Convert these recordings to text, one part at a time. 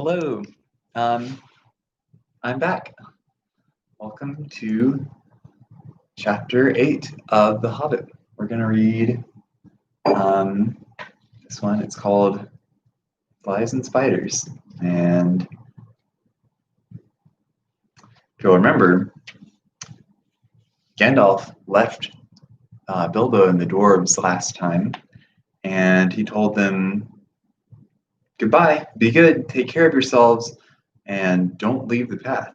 Hello, um, I'm back. Welcome to chapter 8 of The Hobbit. We're going to read this one. It's called Flies and Spiders. And if you'll remember, Gandalf left Bilbo and the dwarves last time, and he told them, goodbye, be good, take care of yourselves, and don't leave the path.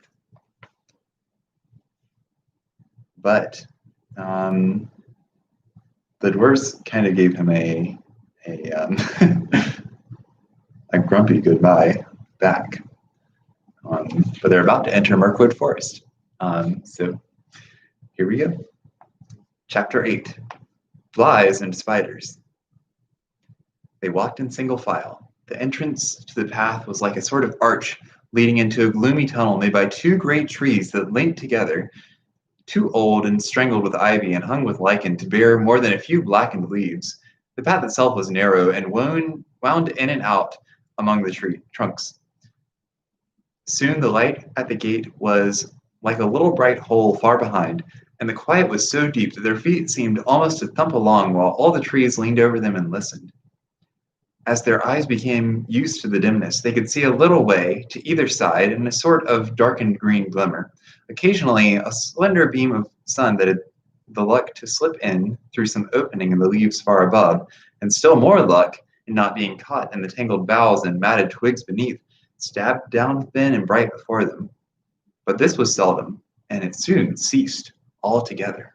But the dwarves kind of gave him a a grumpy goodbye back. But they're about to enter Mirkwood Forest. So here we go. Chapter 8, Flies and Spiders. They walked in single file. The entrance to the path was like a sort of arch leading into a gloomy tunnel made by two great trees that linked together, too old and strangled with ivy and hung with lichen to bear more than a few blackened leaves. The path itself was narrow and wound in and out among the tree trunks. Soon the light at the gate was like a little bright hole far behind, and the quiet was so deep that their feet seemed almost to thump along while all the trees leaned over them and listened. As their eyes became used to the dimness, they could see a little way to either side in a sort of darkened green glimmer. Occasionally, a slender beam of sun that had the luck to slip in through some opening in the leaves far above, and still more luck in not being caught in the tangled boughs and matted twigs beneath, stabbed down thin and bright before them. But this was seldom, and it soon ceased altogether.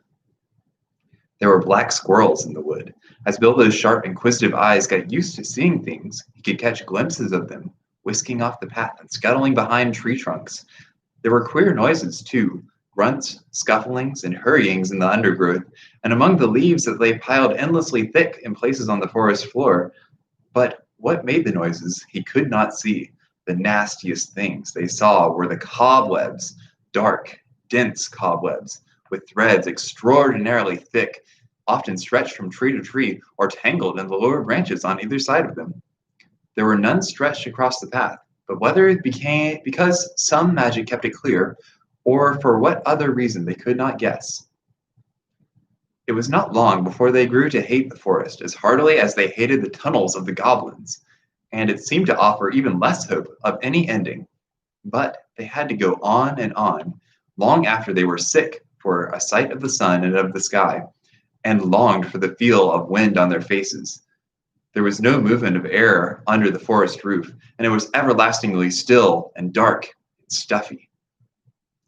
There were black squirrels in the wood. As Bilbo's sharp, inquisitive eyes got used to seeing things, he could catch glimpses of them, whisking off the path and scuttling behind tree trunks. There were queer noises, too, grunts, scufflings, and hurryings in the undergrowth, and among the leaves that lay piled endlessly thick in places on the forest floor. But what made the noises he could not see. The nastiest things they saw were the cobwebs, dark, dense cobwebs, with threads extraordinarily thick, often stretched from tree to tree or tangled in the lower branches on either side of them. There were none stretched across the path, but whether it became because some magic kept it clear, or for what other reason they could not guess. It was not long before they grew to hate the forest as heartily as they hated the tunnels of the goblins, and it seemed to offer even less hope of any ending. But they had to go on, long after they were sick for a sight of the sun and of the sky, and longed for the feel of wind on their faces. There was no movement of air under the forest roof, and it was everlastingly still and dark and stuffy.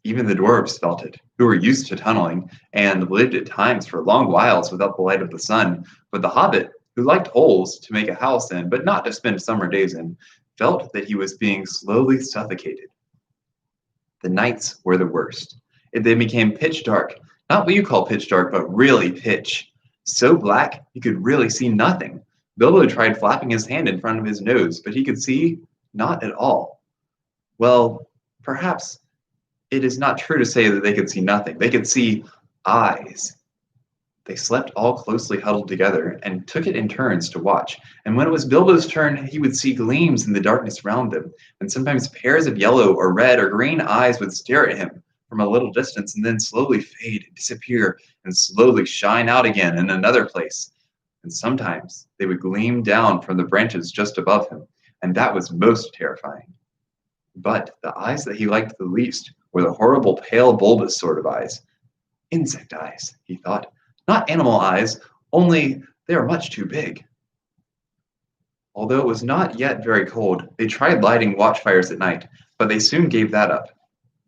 Even the dwarves felt it, who were used to tunneling and lived at times for long whiles without the light of the sun. But the hobbit, who liked holes to make a house in, but not to spend summer days in, felt that he was being slowly suffocated. The nights were the worst. They became pitch dark, not what you call pitch dark, but really pitch. So black, you could really see nothing. Bilbo tried flapping his hand in front of his nose, but he could see not at all. Well, perhaps it is not true to say that they could see nothing. They could see eyes. They slept all closely huddled together and took it in turns to watch. And when it was Bilbo's turn, he would see gleams in the darkness round them, and sometimes pairs of yellow or red or green eyes would stare at him from a little distance and then slowly fade and disappear and slowly shine out again in another place. And sometimes they would gleam down from the branches just above him, and that was most terrifying. But the eyes that he liked the least were the horrible pale bulbous sort of eyes. Insect eyes, he thought. Not animal eyes, only they are much too big. Although it was not yet very cold, they tried lighting watchfires at night, but they soon gave that up.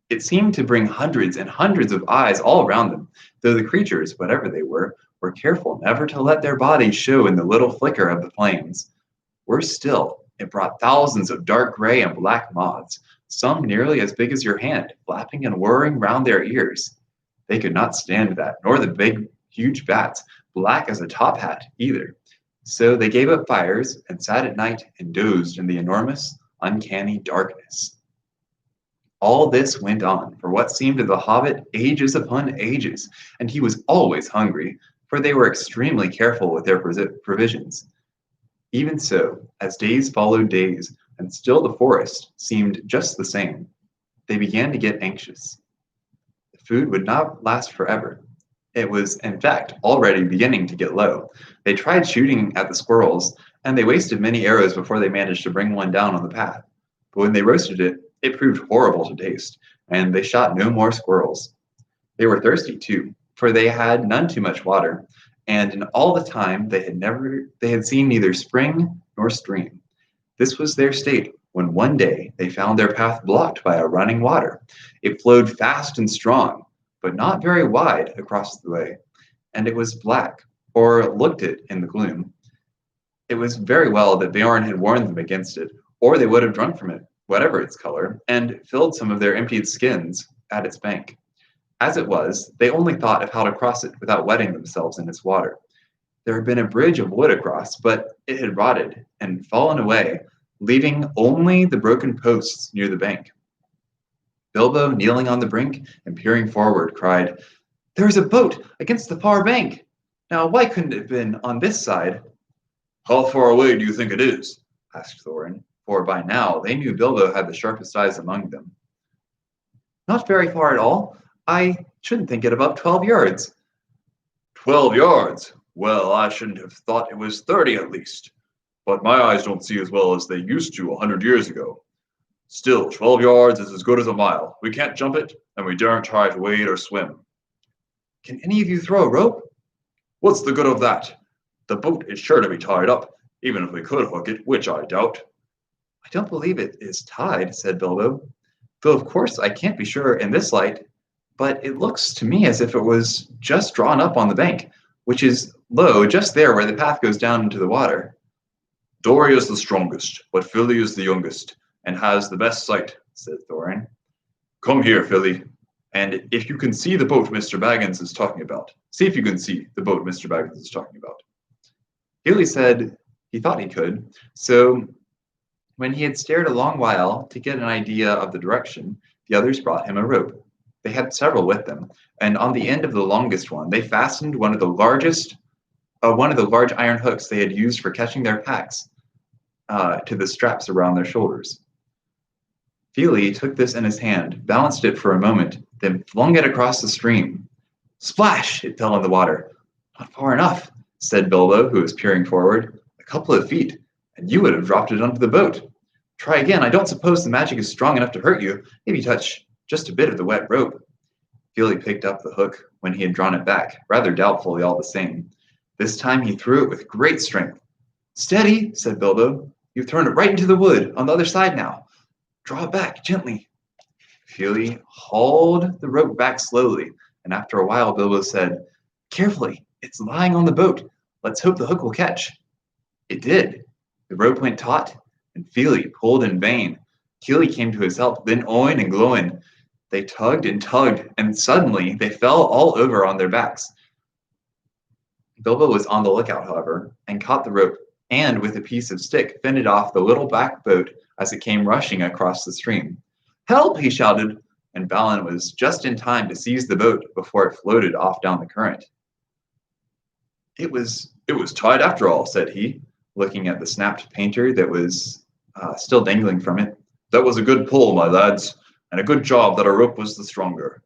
It seemed to bring hundreds and hundreds of eyes all around them, though the creatures, whatever they were careful never to let their bodies show in the little flicker of the flames. Worse still, it brought thousands of dark gray and black moths, some nearly as big as your hand, flapping and whirring round their ears. They could not stand that, nor the big, huge bats, black as a top hat, either. So they gave up fires and sat at night and dozed in the enormous, uncanny darkness. All this went on for what seemed to the hobbit ages upon ages, and he was always hungry, for they were extremely careful with their provisions. Even so, as days followed days, and still the forest seemed just the same. They began to get anxious. The food would not last forever. It was, in fact, already beginning to get low. They tried shooting at the squirrels, and they wasted many arrows before they managed to bring one down on the path. But when they roasted it, it proved horrible to taste, and they shot no more squirrels. They were thirsty too, for they had none too much water, and in all the time they had seen neither spring nor stream. This was their state when one day they found their path blocked by a running water. It flowed fast and strong, but not very wide across the way, and it was black, or looked it in the gloom. It was very well that Bjorn had warned them against it, or they would have drunk from it, whatever its color, and filled some of their emptied skins at its bank. As it was, they only thought of how to cross it without wetting themselves in its water. There had been a bridge of wood across, but it had rotted and fallen away, leaving only the broken posts near the bank. Bilbo, kneeling on the brink and peering forward, cried, "There is a boat against the far bank! Now, why couldn't it have been on this side?" "How far away do you think it is?" asked Thorin, for by now they knew Bilbo had the sharpest eyes among them. "Not very far at all. I shouldn't think it above 12 yards." 12 yards? Well, I shouldn't have thought it was 30 at least. But my eyes don't see as well as they used to 100 years ago. Still, 12 yards is as good as a mile. We can't jump it, and we daren't try to wade or swim. "Can any of you throw a rope?" "What's the good of that? The boat is sure to be tied up, even if we could hook it, which I doubt." "I don't believe it is tied," said Bilbo. "Though of course I can't be sure in this light, but it looks to me as if it was just drawn up on the bank, which is low just there where the path goes down into the water." "Dori is the strongest, but Fili is the youngest, and has the best sight," said Thorin. "Come here, Fili, and if you can see the boat Mr. Baggins is talking about, see if you can see the boat Mr. Baggins is talking about." Fili said he thought he could, so when he had stared a long while to get an idea of the direction, the others brought him a rope. They had several with them, and on the end of the longest one, they fastened one of the large iron hooks they had used for catching their packs to the straps around their shoulders. Fili took this in his hand, balanced it for a moment, then flung it across the stream. Splash! It fell in the water. "Not far enough," said Bilbo, who was peering forward. "A couple of feet, and you would have dropped it onto the boat. Try again. I don't suppose the magic is strong enough to hurt you. Maybe touch just a bit of the wet rope." Fili picked up the hook when he had drawn it back, rather doubtfully all the same. This time he threw it with great strength. "Steady," said Bilbo. "You've thrown it right into the wood, on the other side now. Draw it back, gently." Fili hauled the rope back slowly, and after a while Bilbo said, "Carefully, it's lying on the boat. Let's hope the hook will catch." It did. The rope went taut, and Fili pulled in vain. Kili came to his help, then Oin and Glóin. They tugged, and suddenly they fell all over on their backs. Bilbo was on the lookout, however, and caught the rope, and with a piece of stick fended off the little black boat as it came rushing across the stream. "Help!" he shouted, and Balin was just in time to seize the boat before it floated off down the current. It was tied after all," said he, looking at the snapped painter that was still dangling from it. "That was a good pull, my lads, and a good job that our rope was the stronger."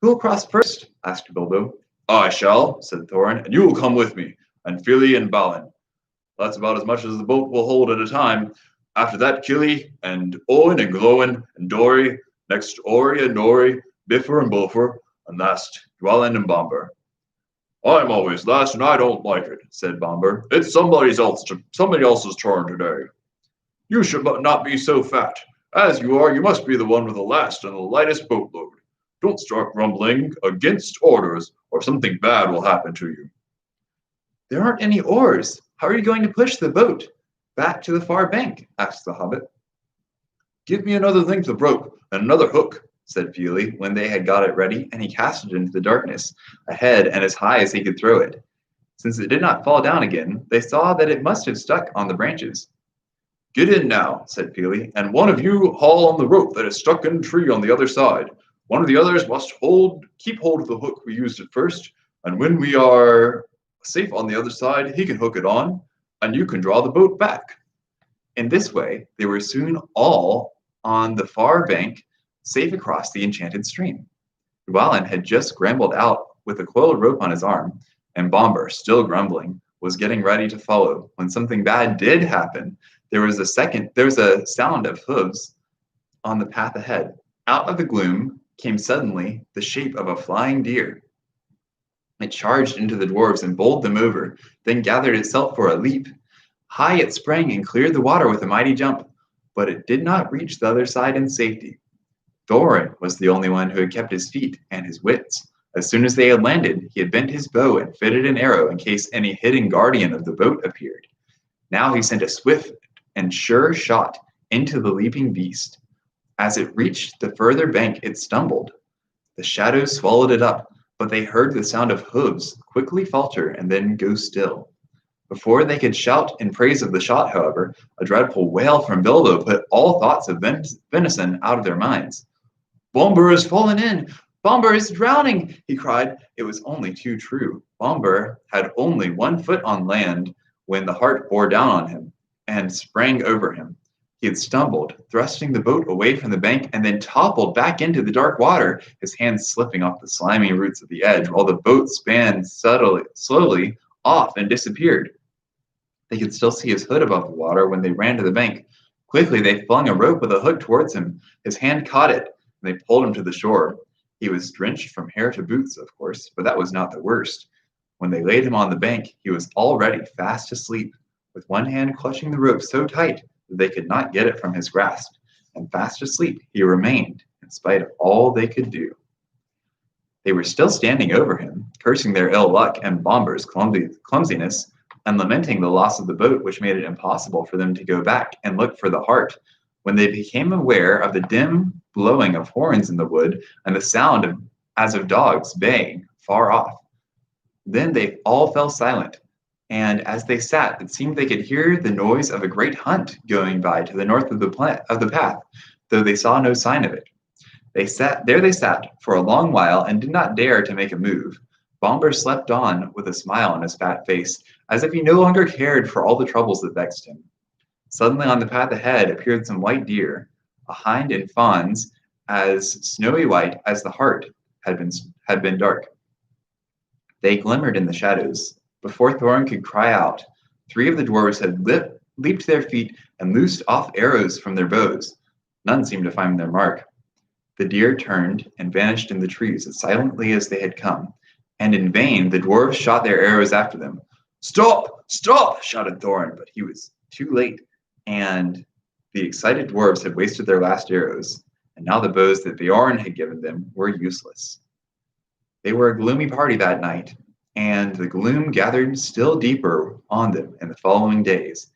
"Who will cross first?" asked Bilbo. "I shall," said Thorin, "and you will come with me, and Fili and Balin. That's about as much as the boat will hold at a time. After that, Kili and Owen and Glóin and Dori, next Ori and Nori, Bifur and Bofur, and last Dwalin and Bombur." "I'm always last, and I don't like it," said Bombur. "It's somebody else's turn today." "You should not be so fat. As you are, you must be the one with the last and the lightest boatload. Don't start grumbling against orders, or something bad will happen to you." "There aren't any oars. How are you going to push the boat back to the far bank?" asked the hobbit. "Give me another length of rope and another hook," said Fili, when they had got it ready, and he cast it into the darkness, ahead and as high as he could throw it. Since it did not fall down again, they saw that it must have stuck on the branches. "Get in now," said Fili, "and one of you haul on the rope that is stuck in a tree on the other side. One of the others must keep hold of the hook we used at first, and when we are safe on the other side, he can hook it on, and you can draw the boat back." In this way, they were soon all on the far bank, safe across the enchanted stream. Llewellyn had just scrambled out with a coiled rope on his arm, and Bomber, still grumbling, was getting ready to follow when something bad did happen. There was a sound of hooves on the path ahead. Out of the gloom came suddenly the shape of a flying deer. It charged into the dwarves and bowled them over, then gathered itself for a leap. High it sprang and cleared the water with a mighty jump, but it did not reach the other side in safety. Thorin was the only one who had kept his feet and his wits. As soon as they had landed, he had bent his bow and fitted an arrow in case any hidden guardian of the boat appeared. Now he sent a swift and sure shot into the leaping beast. As it reached the further bank, it stumbled. The shadows swallowed it up, but they heard the sound of hooves quickly falter and then go still. Before they could shout in praise of the shot, however, a dreadful wail from Bilbo put all thoughts of venison out of their minds. "Bomber has fallen in! Bomber is drowning!" he cried. It was only too true. Bomber had only 1 foot on land when the hart bore down on him and sprang over him. He had stumbled, thrusting the boat away from the bank, and then toppled back into the dark water, his hands slipping off the slimy roots of the edge, while the boat span slowly off and disappeared. They could still see his hood above the water when they ran to the bank. Quickly, they flung a rope with a hook towards him. His hand caught it, and they pulled him to the shore. He was drenched from hair to boots, of course, but that was not the worst. When they laid him on the bank, he was already fast asleep, with one hand clutching the rope so tight that they could not get it from his grasp, and fast asleep he remained, in spite of all they could do. They were still standing over him, cursing their ill luck and Bomber's clumsiness, and lamenting the loss of the boat, which made it impossible for them to go back and look for the hart, when they became aware of the dim blowing of horns in the wood and the sound as of dogs baying far off. Then they all fell silent, and as they sat, it seemed they could hear the noise of a great hunt going by to the north of the path, though they saw no sign of it. They sat for a long while and did not dare to make a move. Bomber slept on with a smile on his fat face, as if he no longer cared for all the troubles that vexed him. Suddenly on the path ahead appeared some white deer, a hind and fawns as snowy white as the hart had been dark. They glimmered in the shadows. Before Thorin could cry out, 3 of the dwarves had leaped to their feet and loosed off arrows from their bows. None seemed to find their mark. The deer turned and vanished in the trees as silently as they had come, and in vain the dwarves shot their arrows after them. "Stop! Stop!" shouted Thorin, but he was too late, and the excited dwarves had wasted their last arrows, and now the bows that Beorn had given them were useless. They were a gloomy party that night, and the gloom gathered still deeper on them in the following days.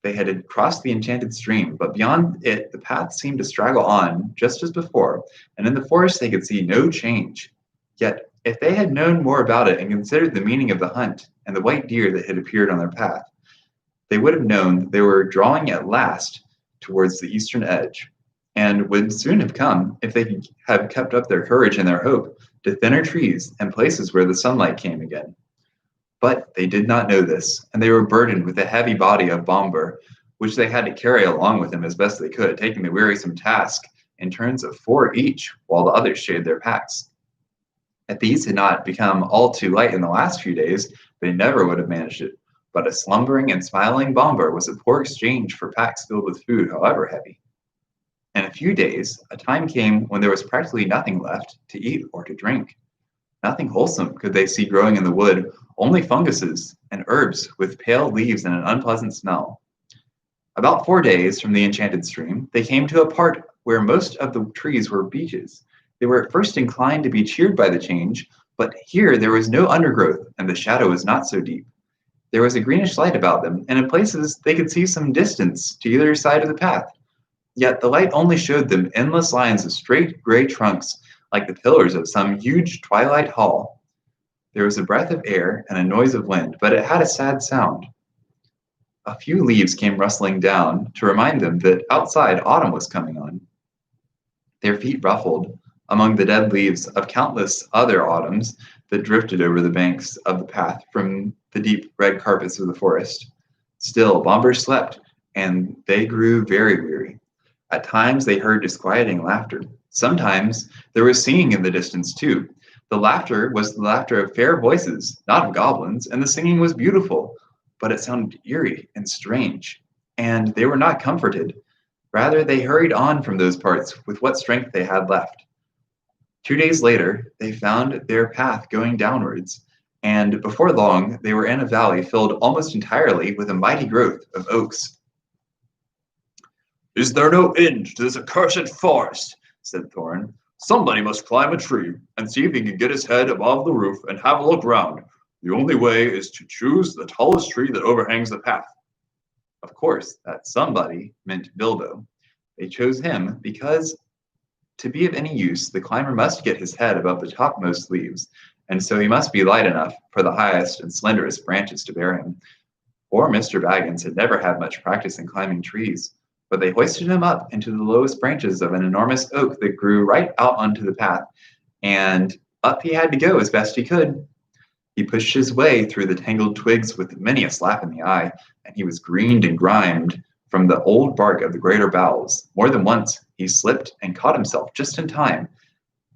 They had crossed the enchanted stream, but beyond it the path seemed to straggle on just as before, and in the forest they could see no change. Yet, if they had known more about it and considered the meaning of the hunt and the white deer that had appeared on their path, they would have known that they were drawing at last towards the eastern edge, and would soon have come, if they had kept up their courage and their hope, to thinner trees and places where the sunlight came again. But they did not know this, and they were burdened with the heavy body of Bomber, which they had to carry along with them as best they could, taking the wearisome task in turns of 4 each, while the others shared their packs. If these had not become all too light in the last few days, they never would have managed it. But a slumbering and smiling Bomber was a poor exchange for packs filled with food, however heavy. In a few days, a time came when there was practically nothing left to eat or to drink. Nothing wholesome could they see growing in the wood, only funguses and herbs with pale leaves and an unpleasant smell. About 4 days from the enchanted stream, they came to a part where most of the trees were beeches. They were at first inclined to be cheered by the change, but here there was no undergrowth and the shadow was not so deep. There was a greenish light about them, and in places they could see some distance to either side of the path. Yet the light only showed them endless lines of straight gray trunks, like the pillars of some huge twilight hall. There was a breath of air and a noise of wind, but it had a sad sound. A few leaves came rustling down to remind them that outside autumn was coming on. Their feet ruffled among the dead leaves of countless other autumns that drifted over the banks of the path from the deep red carpets of the forest. Still, Bomber slept, and they grew very weary. At times they heard disquieting laughter. Sometimes there was singing in the distance too. The laughter was the laughter of fair voices, not of goblins, and the singing was beautiful, but it sounded eerie and strange, and they were not comforted. Rather, they hurried on from those parts with what strength they had left. 2 days later, they found their path going downwards, and before long, they were in a valley filled almost entirely with a mighty growth of oaks. "Is there no end to this accursed forest?" said Thorn. "Somebody must climb a tree and see if he can get his head above the roof and have a look round. The only way is to choose the tallest tree that overhangs the path." Of course, that somebody meant Bilbo. They chose him because, to be of any use, the climber must get his head above the topmost leaves, and so he must be light enough for the highest and slenderest branches to bear him. Poor Mr. Baggins had never had much practice in climbing trees, but they hoisted him up into the lowest branches of an enormous oak that grew right out onto the path, and up he had to go as best he could. He pushed his way through the tangled twigs with many a slap in the eye, and he was greened and grimed from the old bark of the greater boughs. More than once he slipped and caught himself just in time,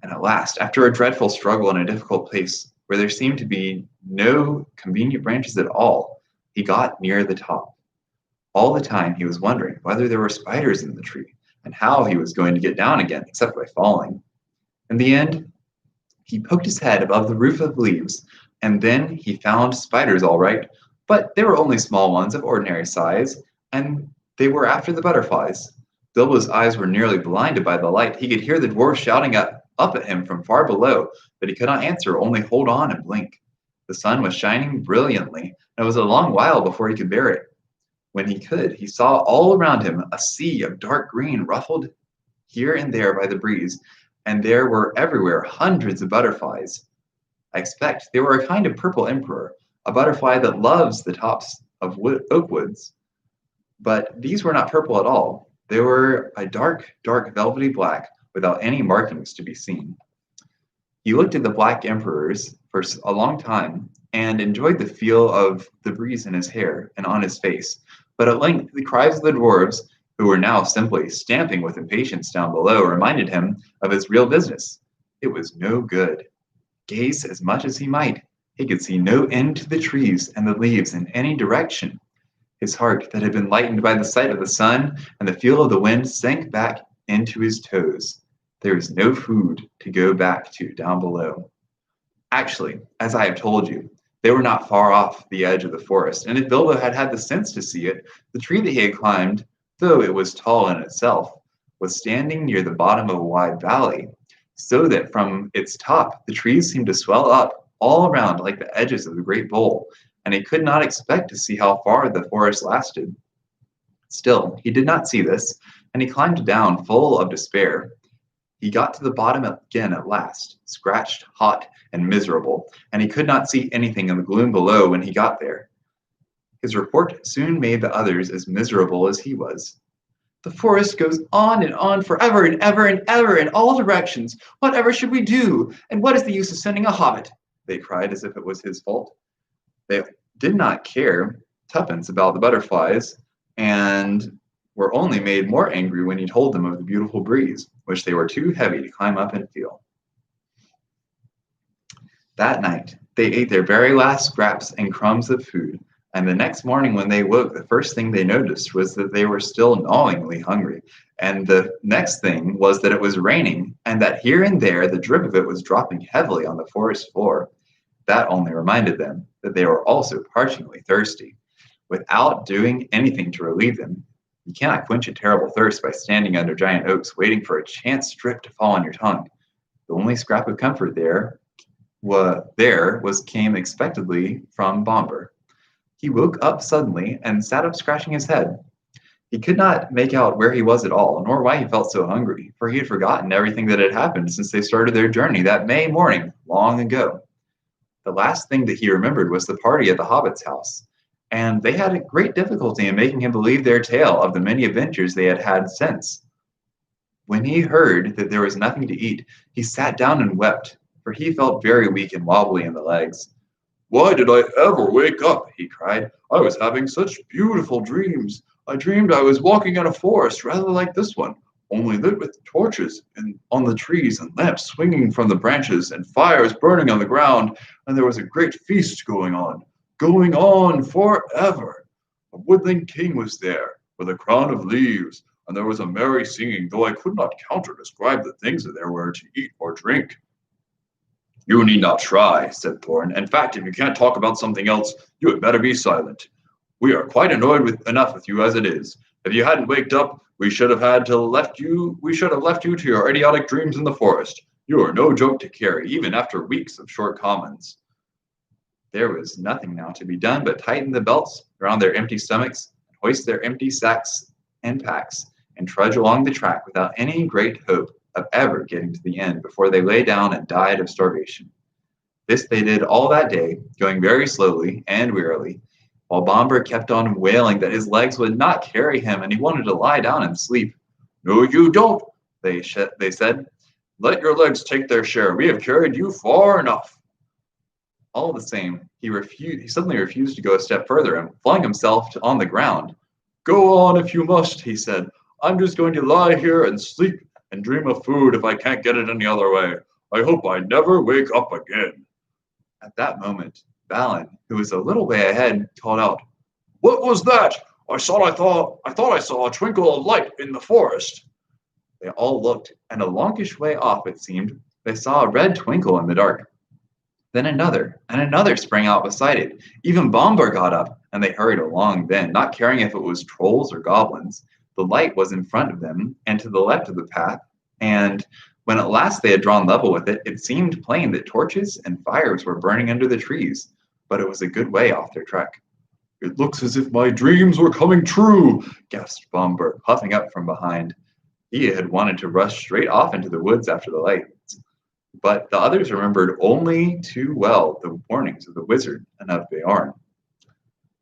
and at last, after a dreadful struggle in a difficult place where there seemed to be no convenient branches at all, he got near the top. All the time he was wondering whether there were spiders in the tree and how he was going to get down again except by falling. In the end, he poked his head above the roof of leaves, and then he found spiders all right, but they were only small ones of ordinary size, and they were after the butterflies. Bilbo's eyes were nearly blinded by the light. He could hear the dwarfs shouting up at him from far below, but he could not answer, only hold on and blink. The sun was shining brilliantly, and it was a long while before he could bear it. When he could, he saw all around him a sea of dark green ruffled here and there by the breeze, and there were everywhere hundreds of butterflies. I expect they were a kind of purple emperor, a butterfly that loves the tops of oak woods. But these were not purple at all. They were a dark, dark velvety black without any markings to be seen. He looked at the black emperors for a long time and enjoyed the feel of the breeze in his hair and on his face. But at length, the cries of the dwarves, who were now simply stamping with impatience down below, reminded him of his real business. It was no good. Gaze as much as he might, he could see no end to the trees and the leaves in any direction. His heart, that had been lightened by the sight of the sun and the feel of the wind, sank back into his toes. There was no food to go back to down below. Actually, as I have told you, they were not far off the edge of the forest, and if Bilbo had had the sense to see it, the tree that he had climbed, though it was tall in itself, was standing near the bottom of a wide valley, so that from its top the trees seemed to swell up all around like the edges of a great bowl, and he could not expect to see how far the forest lasted. Still, he did not see this, and he climbed down full of despair. He got to the bottom again at last, scratched, hot, and miserable, and he could not see anything in the gloom below when he got there. His report soon made the others as miserable as he was. "The forest goes on and on forever and ever and ever in all directions. Whatever should we do? And what is the use of sending a hobbit?" they cried as if it was his fault. They did not care tuppence about the butterflies, and were only made more angry when he told them of the beautiful breeze, which they were too heavy to climb up and feel. That night, they ate their very last scraps and crumbs of food, and the next morning when they woke, the first thing they noticed was that they were still gnawingly hungry, and the next thing was that it was raining, and that here and there the drip of it was dropping heavily on the forest floor. That only reminded them that they were also parchingly thirsty. Without doing anything to relieve them, you cannot quench a terrible thirst by standing under giant oaks waiting for a chance drip to fall on your tongue. The only scrap of comfort came expectedly from Bomber. He woke up suddenly and sat up scratching his head. He could not make out where he was at all, nor why he felt so hungry, for he had forgotten everything that had happened since they started their journey that May morning long ago. The last thing that he remembered was the party at the Hobbit's house, and they had a great difficulty in making him believe their tale of the many adventures they had had since. When he heard that there was nothing to eat, he sat down and wept, for he felt very weak and wobbly in the legs. "Why did I ever wake up?" he cried. "I was having such beautiful dreams. I dreamed I was walking in a forest rather like this one, only lit with torches and on the trees and lamps swinging from the branches and fires burning on the ground, and there was a great feast going on forever. A woodland king was there, with a crown of leaves, and there was a merry singing, though I could not count or describe the things that there were to eat or drink. You need not try, said Thorn. In fact, if you can't talk about something else, you had better be silent. We are quite annoyed enough with you as it is. If you hadn't waked up, we should have left you to your idiotic dreams in the forest. You are no joke to carry, even after weeks of short commons. There was nothing now to be done but tighten the belts around their empty stomachs, hoist their empty sacks and packs, and trudge along the track without any great hope of ever getting to the end before they lay down and died of starvation. This they did all that day, going very slowly and wearily, while Bomber kept on wailing that his legs would not carry him and he wanted to lie down and sleep. No, you don't, they said. Let your legs take their share. We have carried you far enough. All the same, he suddenly refused to go a step further and flung himself on the ground. Go on if you must, he said. I'm just going to lie here and sleep and dream of food if I can't get it any other way. I hope I never wake up again. At that moment, Balin, who was a little way ahead, called out, What was that? I thought I saw a twinkle of light in the forest. They all looked, and a longish way off, it seemed, they saw a red twinkle in the dark. Then another, and another sprang out beside it. Even Bomber got up, and they hurried along then, not caring if it was trolls or goblins. The light was in front of them, and to the left of the path, and when at last they had drawn level with it, it seemed plain that torches and fires were burning under the trees, but it was a good way off their track. It looks as if my dreams were coming true, gasped Bomber, puffing up from behind. He had wanted to rush straight off into the woods after the lights, but the others remembered only too well the warnings of the wizard and of Beorn.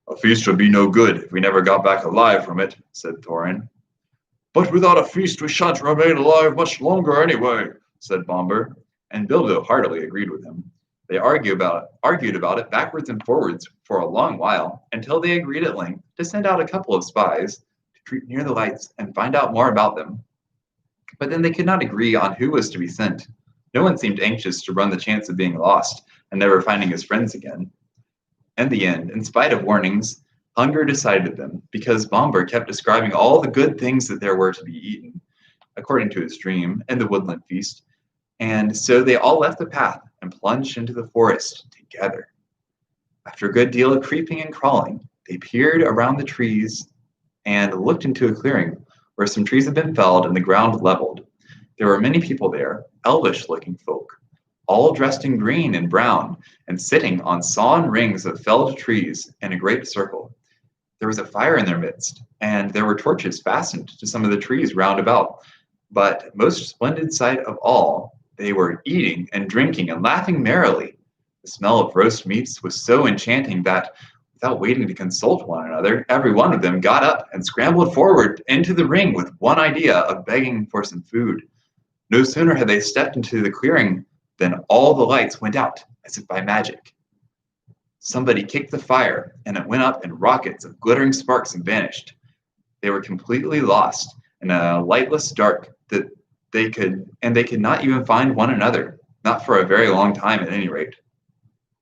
A feast would be no good if we never got back alive from it, said Thorin. But without a feast we shan't remain alive much longer anyway, said Bomber, and Bilbo heartily agreed with him. They argued about it backwards and forwards for a long while, until they agreed at length to send out a couple of spies to creep near the lights and find out more about them. But then they could not agree on who was to be sent. No one seemed anxious to run the chance of being lost and never finding his friends again. In the end, in spite of warnings, hunger decided them, because Bomber kept describing all the good things that there were to be eaten, according to his dream, in the woodland feast, and so they all left the path and plunged into the forest together. After a good deal of creeping and crawling, they peered around the trees and looked into a clearing where some trees had been felled and the ground leveled. There were many people there, elvish-looking folk, all dressed in green and brown, and sitting on sawn rings of felled trees in a great circle. There was a fire in their midst, and there were torches fastened to some of the trees round about. But most splendid sight of all, they were eating and drinking and laughing merrily. The smell of roast meats was so enchanting that, without waiting to consult one another, every one of them got up and scrambled forward into the ring with one idea of begging for some food. No sooner had they stepped into the clearing than all the lights went out, as if by magic. Somebody kicked the fire, and it went up in rockets of glittering sparks and vanished. They were completely lost in a lightless dark that they could not even find one another, not for a very long time at any rate.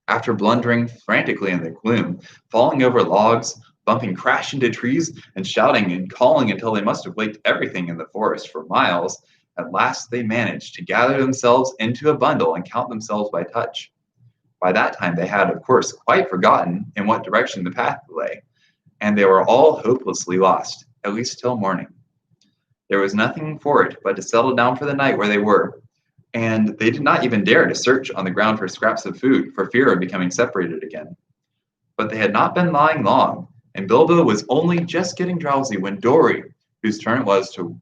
After blundering frantically in the gloom, falling over logs, bumping crash into trees, and shouting and calling until they must have waked everything in the forest for miles, at last they managed to gather themselves into a bundle and count themselves by touch. By that time they had, of course, quite forgotten in what direction the path lay, and they were all hopelessly lost, at least till morning. There was nothing for it but to settle down for the night where they were, and they did not even dare to search on the ground for scraps of food for fear of becoming separated again. But they had not been lying long, and Bilbo was only just getting drowsy when Dori, whose turn it was to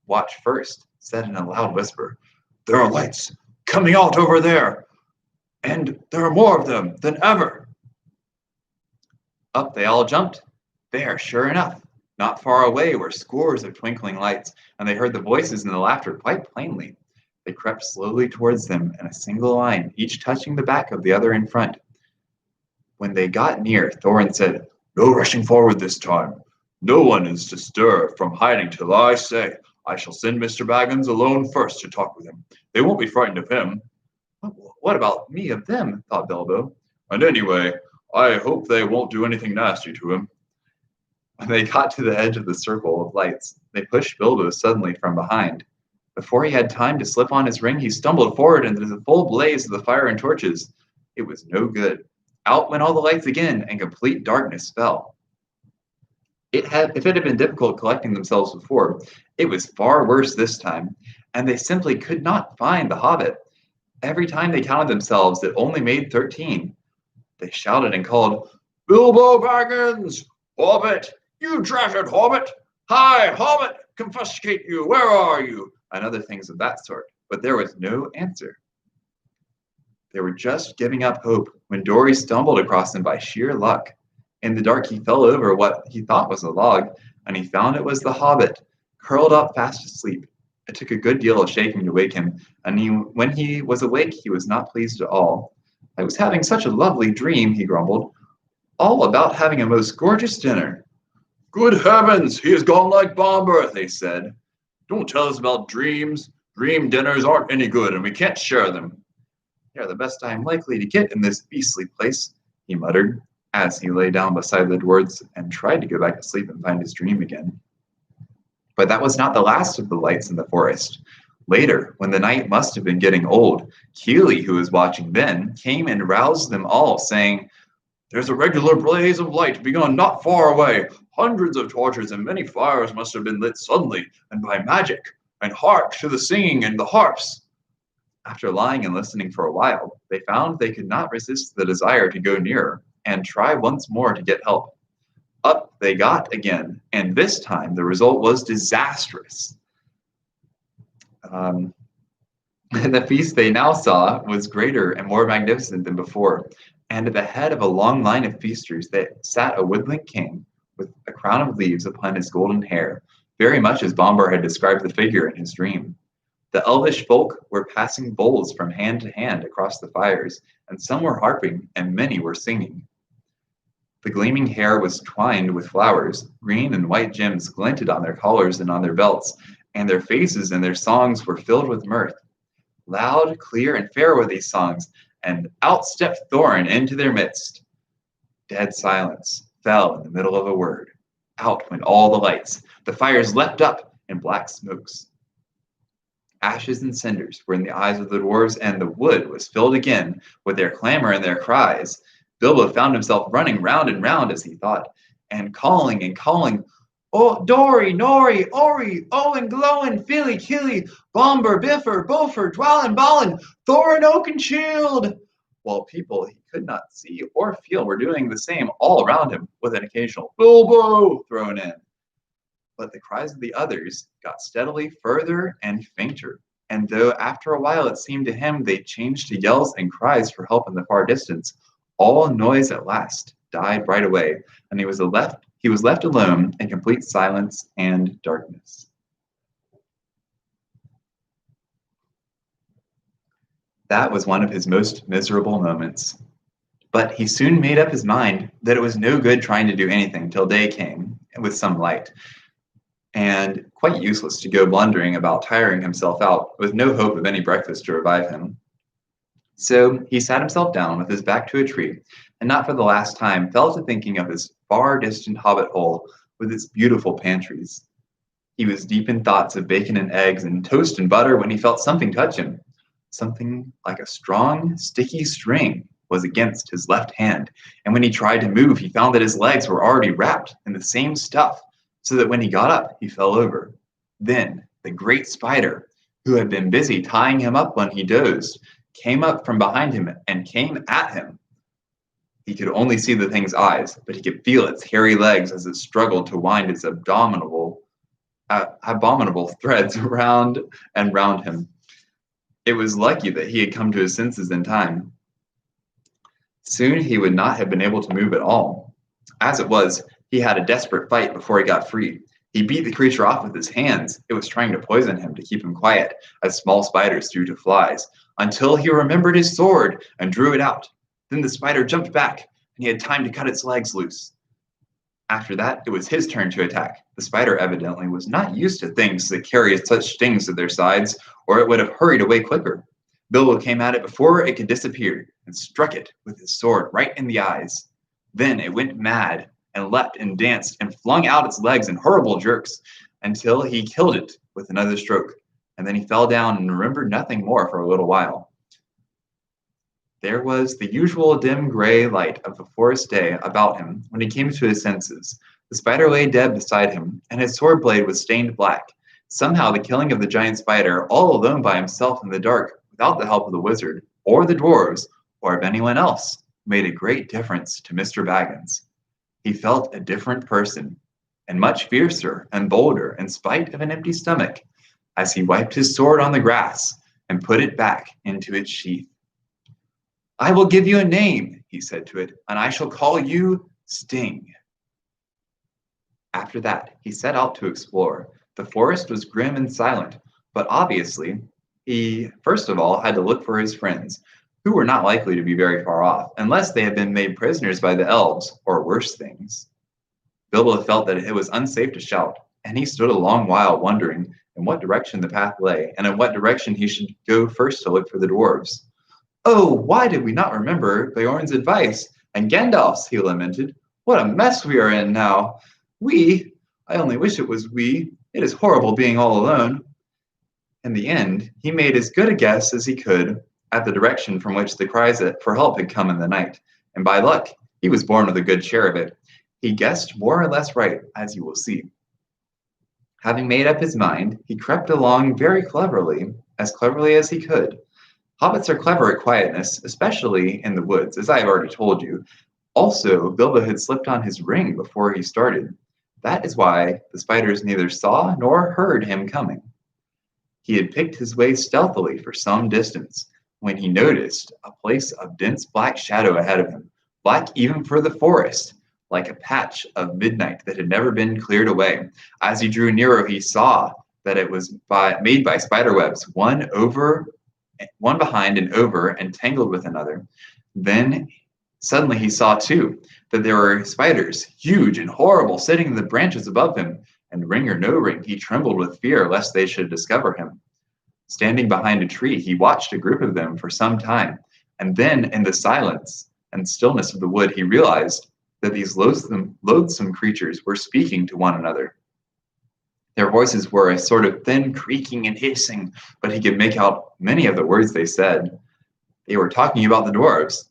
watch first, said in a loud whisper, "There are lights coming out over there, and there are more of them than ever." Up they all jumped. There, sure enough, not far away were scores of twinkling lights, and they heard the voices and the laughter quite plainly. They crept slowly towards them in a single line, each touching the back of the other in front. When they got near, Thorin said, "No rushing forward this time. No one is to stir from hiding till I say. I shall send Mr. Baggins alone first to talk with him. They won't be frightened of him. What about me of them? Thought Bilbo. And anyway, I hope they won't do anything nasty to him. When they got to the edge of the circle of lights, they pushed Bilbo suddenly from behind. Before he had time to slip on his ring, he stumbled forward into the full blaze of the fire and torches. It was no good. Out went all the lights again, and complete darkness fell. If it had been difficult collecting themselves before, it was far worse this time, and they simply could not find the Hobbit. Every time they counted themselves, it only made 13. They shouted and called, Bilbo Baggins! Hobbit! You dratted Hobbit! Hi, Hobbit! Confiscate you! Where are you? And other things of that sort, but there was no answer. They were just giving up hope when Dory stumbled across them by sheer luck. In the dark, he fell over what he thought was a log, and he found it was the Hobbit, curled up fast asleep. It took a good deal of shaking to wake him, and when he was awake, he was not pleased at all. I was having such a lovely dream, he grumbled, all about having a most gorgeous dinner. Good heavens, he has gone like Bomber, they said. Don't tell us about dreams. Dream dinners aren't any good, and we can't share them. They're the best I am likely to get in this beastly place, he muttered, as he lay down beside the dwarves and tried to go back to sleep and find his dream again. But that was not the last of the lights in the forest. Later, when the night must have been getting old, Keely, who was watching then, came and roused them all, saying, There's a regular blaze of light begun not far away. Hundreds of torches and many fires must have been lit suddenly and by magic. And hark to the singing and the harps. After lying and listening for a while, they found they could not resist the desire to go nearer and try once more to get help. Up they got again, and this time the result was disastrous. The feast they now saw was greater and more magnificent than before, and at the head of a long line of feasters sat a woodland king with a crown of leaves upon his golden hair, very much as Bomber had described the figure in his dream. The elvish folk were passing bowls from hand to hand across the fires, and some were harping, and many were singing. The gleaming hair was twined with flowers, green and white gems glinted on their collars and on their belts, and their faces and their songs were filled with mirth. Loud, clear, and fair were these songs, and out stepped Thorin into their midst. Dead silence fell in the middle of a word. Out went all the lights. The fires leapt up in black smokes. Ashes and cinders were in the eyes of the dwarves, and the wood was filled again with their clamor and their cries. Bilbo found himself running round and round as he thought, and calling, "Oh, Dory, Nori, Ori, Owen, Glowin, Philly, Killy, Bomber, Biffer, Bofer, Dwalin, Balin, Thorin, Oakenshield," while people he could not see or feel were doing the same all around him, with an occasional "Bilbo" thrown in. But the cries of the others got steadily further and fainter, and though after a while it seemed to him they changed to yells and cries for help in the far distance, all noise at last died right away, and he was left alone in complete silence and darkness. That was one of his most miserable moments. But he soon made up his mind that it was no good trying to do anything till day came with some light, and quite useless to go blundering about tiring himself out with no hope of any breakfast to revive him. So he sat himself down with his back to a tree, and not for the last time fell to thinking of his far distant hobbit hole with its beautiful pantries. He was deep in thoughts of bacon and eggs and toast and butter when he felt something touch him. Something like a strong, sticky string was against his left hand, and when he tried to move, he found that his legs were already wrapped in the same stuff, so that when he got up, he fell over. Then the great spider, who had been busy tying him up when he dozed, came up from behind him and came at him. He could only see the thing's eyes, but he could feel its hairy legs as it struggled to wind its abominable threads round and round him. It was lucky that he had come to his senses in time. Soon he would not have been able to move at all. As it was, he had a desperate fight before he got free. He beat the creature off with his hands. It was trying to poison him to keep him quiet, as small spiders do to flies, until he remembered his sword and drew it out. Then the spider jumped back, and he had time to cut its legs loose. After that, it was his turn to attack. The spider evidently was not used to things that carry such stings at their sides, or it would have hurried away quicker. Bilbo came at it before it could disappear and struck it with his sword right in the eyes. Then it went mad and leapt and danced and flung out its legs in horrible jerks until he killed it with another stroke. And then he fell down and remembered nothing more for a little while. There was the usual dim gray light of a forest day about him when he came to his senses. The spider lay dead beside him, and his sword blade was stained black. Somehow the killing of the giant spider, all alone by himself in the dark, without the help of the wizard, or the dwarves, or of anyone else, made a great difference to Mr. Baggins. He felt a different person, and much fiercer and bolder in spite of an empty stomach, as he wiped his sword on the grass and put it back into its sheath. "I will give you a name," he said to it, "and I shall call you Sting." After that, he set out to explore. The forest was grim and silent, but obviously, he first of all had to look for his friends, who were not likely to be very far off, unless they had been made prisoners by the elves, or worse things. Bilbo felt that it was unsafe to shout, and he stood a long while wondering in what direction the path lay, and in what direction he should go first to look for the dwarves. "Oh, why did we not remember Beorn's advice and Gandalf's?" he lamented. "What a mess we are in now. I only wish it was we. It is horrible being all alone." In the end, he made as good a guess as he could at the direction from which the cries for help had come in the night, and by luck, he was born with a good share of it. He guessed more or less right, as you will see. Having made up his mind, he crept along very cleverly as he could. Hobbits are clever at quietness, especially in the woods, as I have already told you. Also, Bilbo had slipped on his ring before he started. That is why the spiders neither saw nor heard him coming. He had picked his way stealthily for some distance when he noticed a place of dense black shadow ahead of him, black even for the forest, like a patch of midnight that had never been cleared away. As he drew nearer, he saw that it was made by spider webs, one behind and over and tangled with another. Then suddenly he saw too that there were spiders, huge and horrible, sitting in the branches above him, and ring or no ring, he trembled with fear lest they should discover him. Standing behind a tree, he watched a group of them for some time, and then in the silence and stillness of the wood, he realized that these loathsome creatures were speaking to one another. Their voices were a sort of thin creaking and hissing, but he could make out many of the words they said. They were talking about the dwarves.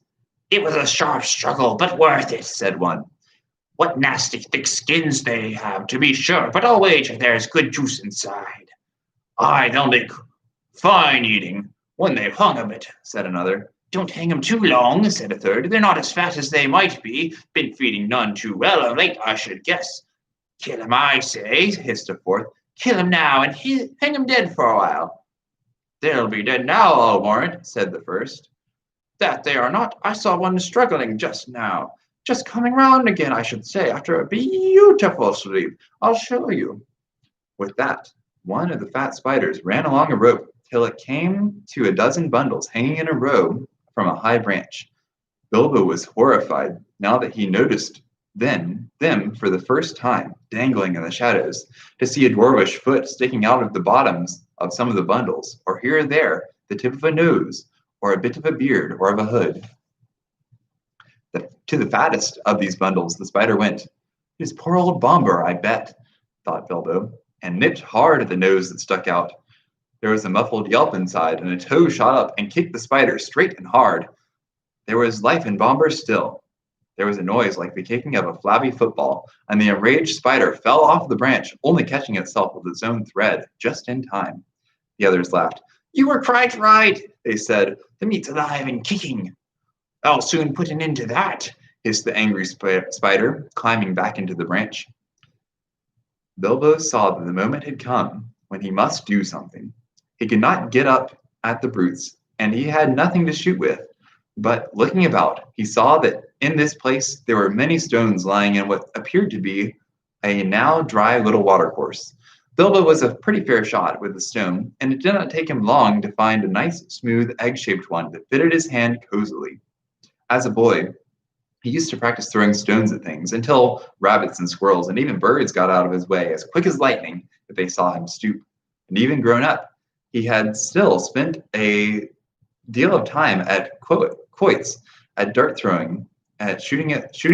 "It was a sharp struggle, but worth it," said one. "What nasty thick skins they have, to be sure, but I'll wager there's good juice inside." "Aye, they'll make fine eating when they've hung a bit," said another. "Don't hang 'em too long," said a third. "They're not as fat as they might be. Been feeding none too well of late, I should guess." "Kill 'em, I say," hissed a fourth. "Kill 'em now and hang 'em dead for a while." "They'll be dead now, I'll warrant," said the first. "That they are not. I saw one struggling just now. Just coming round again, I should say, after a beautiful sleep. I'll show you." With that, one of the fat spiders ran along a rope till it came to a dozen bundles hanging in a row from a high branch. Bilbo was horrified now that he noticed them for the first time dangling in the shadows, to see a dwarvish foot sticking out of the bottoms of some of the bundles, or here and there the tip of a nose, or a bit of a beard, or of a hood. To the fattest of these bundles the spider went. "It is poor old Bombur, I bet," thought Bilbo, and nipped hard at the nose that stuck out. There was a muffled yelp inside, and a toe shot up and kicked the spider straight and hard. There was life in Bombur still. There was a noise like the kicking of a flabby football, and the enraged spider fell off the branch, only catching itself with its own thread, just in time. The others laughed. "You were quite right," they said. "The meat's alive and kicking." "I'll soon put an end to that," hissed the angry spider, climbing back into the branch. Bilbo saw that the moment had come when he must do something. He could not get up at the brutes, and he had nothing to shoot with. But looking about, he saw that in this place there were many stones lying in what appeared to be a now dry little watercourse. Bilbo was a pretty fair shot with the stone, and it did not take him long to find a nice, smooth, egg-shaped one that fitted his hand cozily. As a boy, He used to practice throwing stones at things until rabbits and squirrels and even birds got out of his way as quick as lightning if they saw him stoop. And even grown up, he had still spent a deal of time at quoits, at dart throwing, at shooting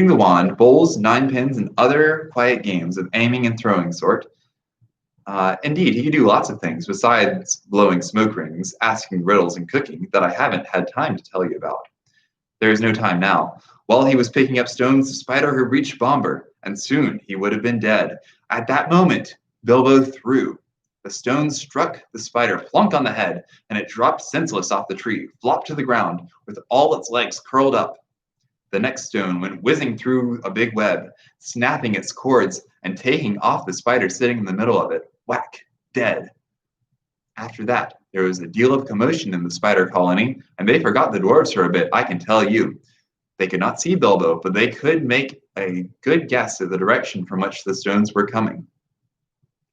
the wand, bowls, ninepins, and other quiet games of aiming and throwing sort. Indeed, he could do lots of things besides blowing smoke rings, asking riddles, and cooking that I haven't had time to tell you about. There is no time now. While he was picking up stones, the spider had reached Bomber, and soon he would have been dead. At that moment, Bilbo threw. The stone struck the spider plunk on the head, and it dropped senseless off the tree, flopped to the ground, with all its legs curled up. The next stone went whizzing through a big web, snapping its cords and taking off the spider sitting in the middle of it. Whack! Dead. After that, there was a deal of commotion in the spider colony, and they forgot the dwarves for a bit, I can tell you. They could not see Bilbo, but they could make a good guess at the direction from which the stones were coming.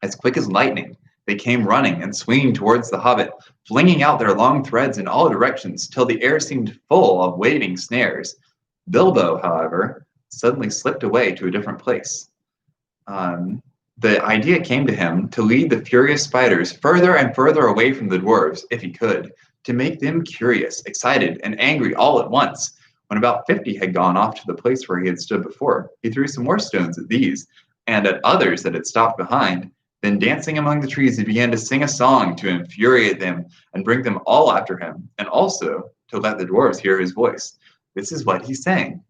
As quick as lightning, they came running and swinging towards the Hobbit, flinging out their long threads in all directions till the air seemed full of waiting snares. Bilbo, however, suddenly slipped away to a different place. The idea came to him to lead the furious spiders further and further away from the dwarves, if he could, to make them curious, excited, and angry all at once. When about 50 had gone off to the place where he had stood before, he threw some more stones at these, and at others that had stopped behind. Then dancing among the trees, he began to sing a song to infuriate them and bring them all after him, and also to let the dwarves hear his voice. This is what he sang.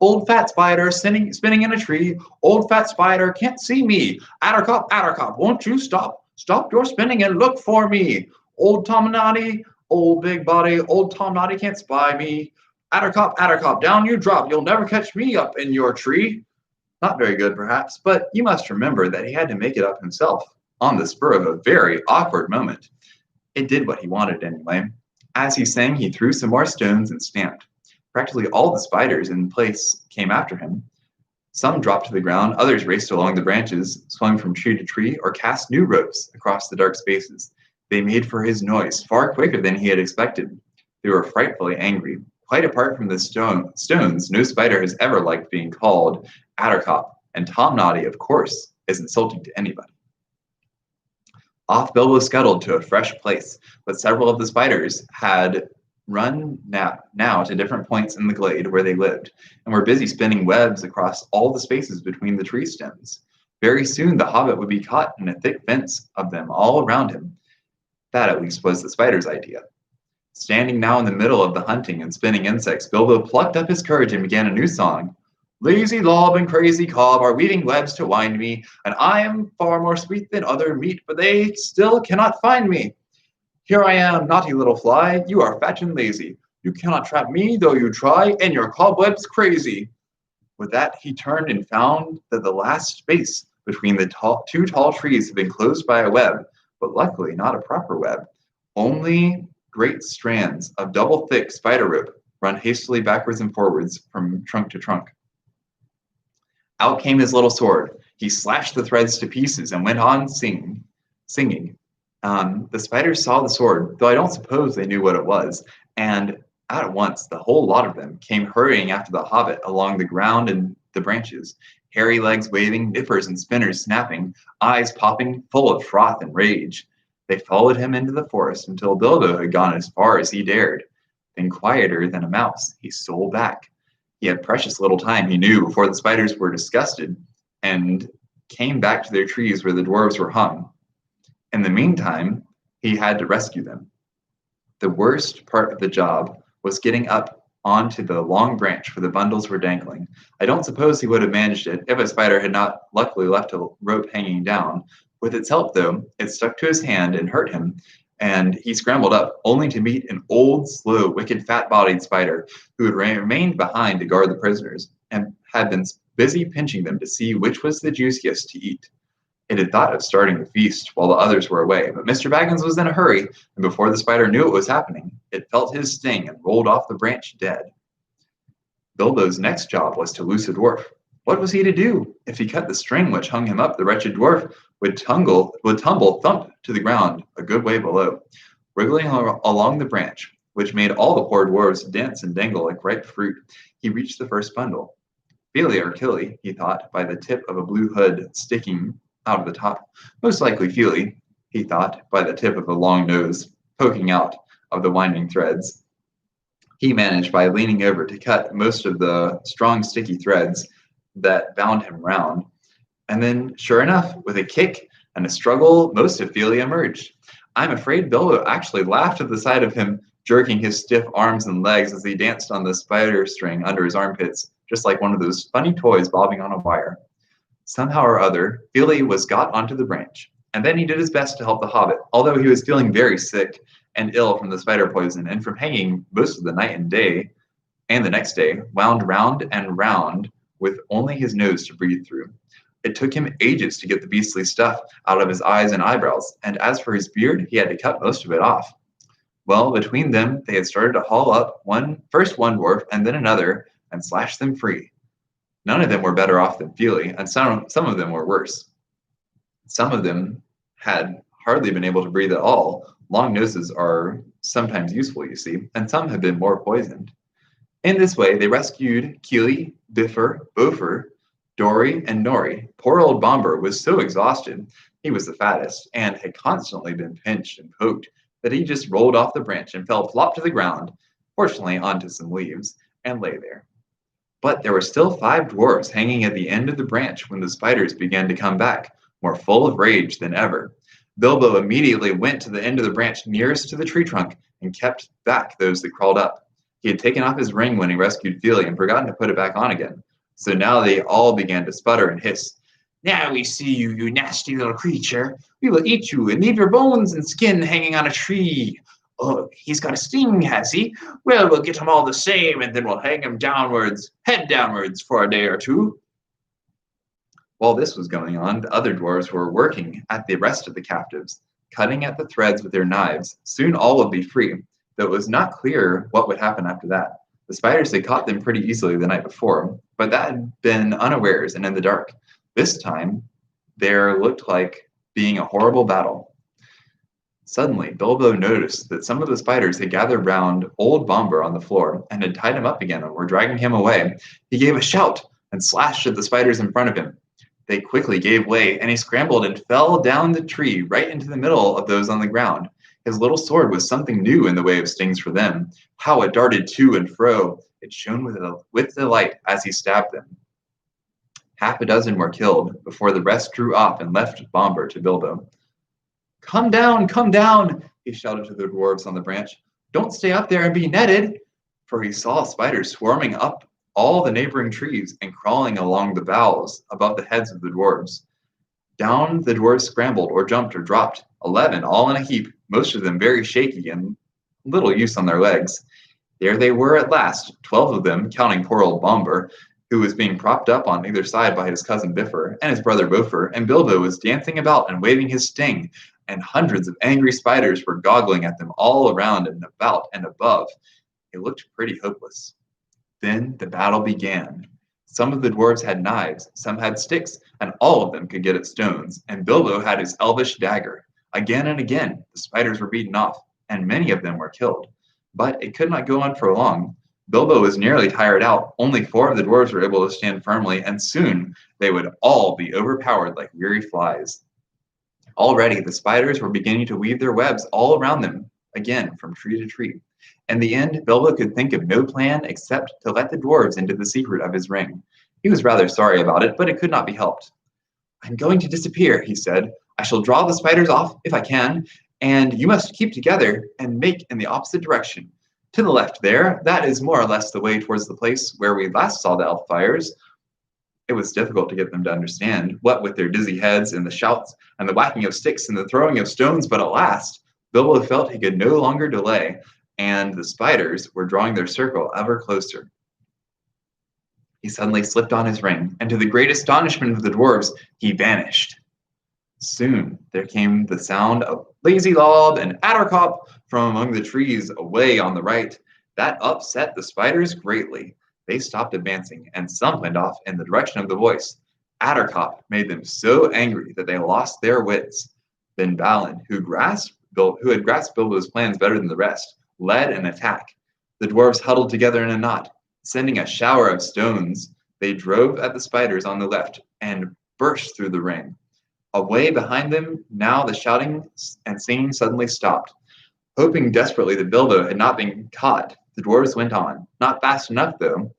Old fat spider spinning in a tree. Old fat spider can't see me. Attercop, won't you stop? Stop your spinning and look for me. Old Tom Noddy, old big body, old Tom Noddy can't spy me. Attercop, down you drop. You'll never catch me up in your tree. Not very good, perhaps, but you must remember that he had to make it up himself on the spur of a very awkward moment. It did what he wanted anyway. As he sang, he threw some more stones and stamped. Practically all the spiders in place came after him. Some dropped to the ground, others raced along the branches, swung from tree to tree, or cast new ropes across the dark spaces. They made for his noise far quicker than he had expected. They were frightfully angry. Quite apart from the stones, no spider has ever liked being called Attercop, and Tom Noddy, of course, is insulting to anybody. Off Bilbo scuttled to a fresh place, but several of the spiders had run now to different points in the glade where they lived, and were busy spinning webs across all the spaces between the tree stems. Very soon the Hobbit would be caught in a thick fence of them all around him. That at least was the spider's idea. Standing now in the middle of the hunting and spinning insects, Bilbo plucked up his courage and began a new song. Lazy lob and crazy cob are weaving webs to wind me, and I am far more sweet than other meat, but they still cannot find me. Here I am, naughty little fly, you are fat and lazy. You cannot trap me, though you try, and your cobweb's crazy. With that, he turned and found that the last space between the two tall trees had been closed by a web, but luckily not a proper web. Only great strands of double-thick spider rope run hastily backwards and forwards from trunk to trunk. Out came his little sword. He slashed the threads to pieces and went on singing. The spiders saw the sword, though I don't suppose they knew what it was, and at once the whole lot of them came hurrying after the Hobbit along the ground and the branches, hairy legs waving, nippers and spinners snapping, eyes popping, full of froth and rage. They followed him into the forest until Bilbo had gone as far as he dared. Then, quieter than a mouse, he stole back. He had precious little time, he knew, before the spiders were disgusted and came back to their trees where the dwarves were hung. In the meantime, he had to rescue them. The worst part of the job was getting up onto the long branch where the bundles were dangling. I don't suppose he would have managed it if a spider had not luckily left a rope hanging down. With its help, though, it stuck to his hand and hurt him, and he scrambled up, only to meet an old, slow, wicked, fat-bodied spider who had remained behind to guard the prisoners and had been busy pinching them to see which was the juiciest to eat. It had thought of starting the feast while the others were away, but Mr. Baggins was in a hurry, and before the spider knew what was happening, it felt his sting and rolled off the branch dead. Bilbo's next job was to loose a dwarf. What was he to do? If he cut the string which hung him up, the wretched dwarf would tumble thump to the ground a good way below. Wriggling along the branch, which made all the poor dwarves dance and dangle like ripe fruit. He reached the first bundle. Feely or Killy, he thought, by the tip of a blue hood sticking out of the top. Most likely Feely, he thought, by the tip of a long nose poking out of the winding threads. He managed by leaning over to cut most of the strong sticky threads that bound him round. And then, sure enough, with a kick and a struggle, most of Feely emerged. I'm afraid Bilbo actually laughed at the sight of him jerking his stiff arms and legs as he danced on the spider string under his armpits, just like one of those funny toys bobbing on a wire. Somehow or other, Feely was got onto the branch, and then he did his best to help the hobbit, although he was feeling very sick and ill from the spider poison and from hanging most of the night and day, and the next day, wound round and round with only his nose to breathe through. It took him ages to get the beastly stuff out of his eyes and eyebrows, and as for his beard, he had to cut most of it off. Well, between them, they had started to haul up first one dwarf and then another and slash them free. None of them were better off than Feely, and some of them were worse. Some of them had hardly been able to breathe at all. Long noses are sometimes useful, you see, and some have been more poisoned. In this way, they rescued Keely, Biffer, Bofer, Dory, and Nori. Poor old Bomber was so exhausted, he was the fattest, and had constantly been pinched and poked, that he just rolled off the branch and fell plop to the ground, fortunately onto some leaves, and lay there. But there were still 5 dwarves hanging at the end of the branch when the spiders began to come back, more full of rage than ever. Bilbo immediately went to the end of the branch nearest to the tree trunk and kept back those that crawled up. He had taken off his ring when he rescued Feely and forgotten to put it back on again. So now they all began to sputter and hiss. Now we see you, you nasty little creature. We will eat you and leave your bones and skin hanging on a tree. Oh, he's got a sting, has he? Well, we'll get him all the same, and then we'll hang him downwards, head downwards, for a day or two. While this was going on, the other dwarves were working at the rest of the captives, cutting at the threads with their knives. Soon all would be free, though it was not clear what would happen after that. The spiders had caught them pretty easily the night before, but that had been unawares and in the dark. This time, there looked like being a horrible battle. Suddenly, Bilbo noticed that some of the spiders had gathered round old Bomber on the floor and had tied him up again and were dragging him away. He gave a shout and slashed at the spiders in front of him. They quickly gave way, and he scrambled and fell down the tree right into the middle of those on the ground. His little sword was something new in the way of stings for them. How it darted to and fro! It shone with delight as he stabbed them. Half a dozen were killed before the rest drew off and left Bomber to Bilbo. Come down, he shouted to the dwarves on the branch. Don't stay up there and be netted, for he saw spiders swarming up all the neighboring trees and crawling along the boughs above the heads of the dwarves. Down the dwarves scrambled or jumped or dropped, 11 all in a heap, most of them very shaky and little use on their legs. There they were at last, 12 of them, counting poor old Bomber, who was being propped up on either side by his cousin Biffer and his brother Bofer, and Bilbo was dancing about and waving his sting, and hundreds of angry spiders were goggling at them all around and about and above. It looked pretty hopeless. Then the battle began. Some of the dwarves had knives, some had sticks, and all of them could get at stones, and Bilbo had his elvish dagger. Again and again, the spiders were beaten off, and many of them were killed. But it could not go on for long. Bilbo was nearly tired out. Only 4 of the dwarves were able to stand firmly, and soon they would all be overpowered like weary flies. Already the spiders were beginning to weave their webs all around them, again from tree to tree. In the end, Bilbo could think of no plan except to let the dwarves into the secret of his ring. He was rather sorry about it, but it could not be helped. I'm going to disappear, he said. I shall draw the spiders off if I can, and you must keep together and make in the opposite direction. To the left there, that is more or less the way towards the place where we last saw the elf fires. It was difficult to get them to understand, what with their dizzy heads and the shouts and the whacking of sticks and the throwing of stones, but at last, Bilbo felt he could no longer delay, and the spiders were drawing their circle ever closer. He suddenly slipped on his ring, and to the great astonishment of the dwarves, he vanished. Soon there came the sound of Lazy Lob and Attercop from among the trees away on the right. That upset the spiders greatly. They stopped advancing, and some went off in the direction of the voice. Attercop made them so angry that they lost their wits. Then Balin, who had grasped Bilbo's plans better than the rest, led an attack. The dwarves huddled together in a knot, sending a shower of stones. They drove at the spiders on the left and burst through the ring. Away behind them, now the shouting and singing suddenly stopped. Hoping desperately that Bilbo had not been caught, the dwarves went on. Not fast enough, though.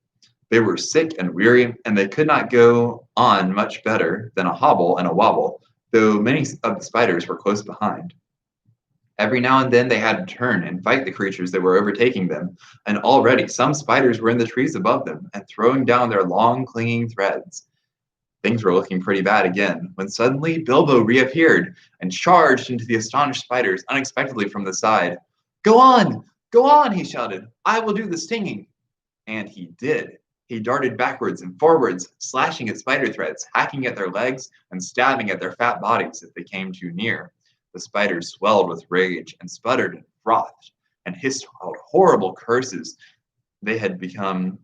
They were sick and weary, and they could not go on much better than a hobble and a wobble, though many of the spiders were close behind. Every now and then they had to turn and fight the creatures that were overtaking them, and already some spiders were in the trees above them and throwing down their long, clinging threads. Things were looking pretty bad again, when suddenly Bilbo reappeared and charged into the astonished spiders unexpectedly from the side. Go on! Go on! He shouted. I will do the stinging. And he did. He darted backwards and forwards, slashing at spider threads, hacking at their legs, and stabbing at their fat bodies if they came too near. The spiders swelled with rage and sputtered and frothed and hissed out horrible curses. They had become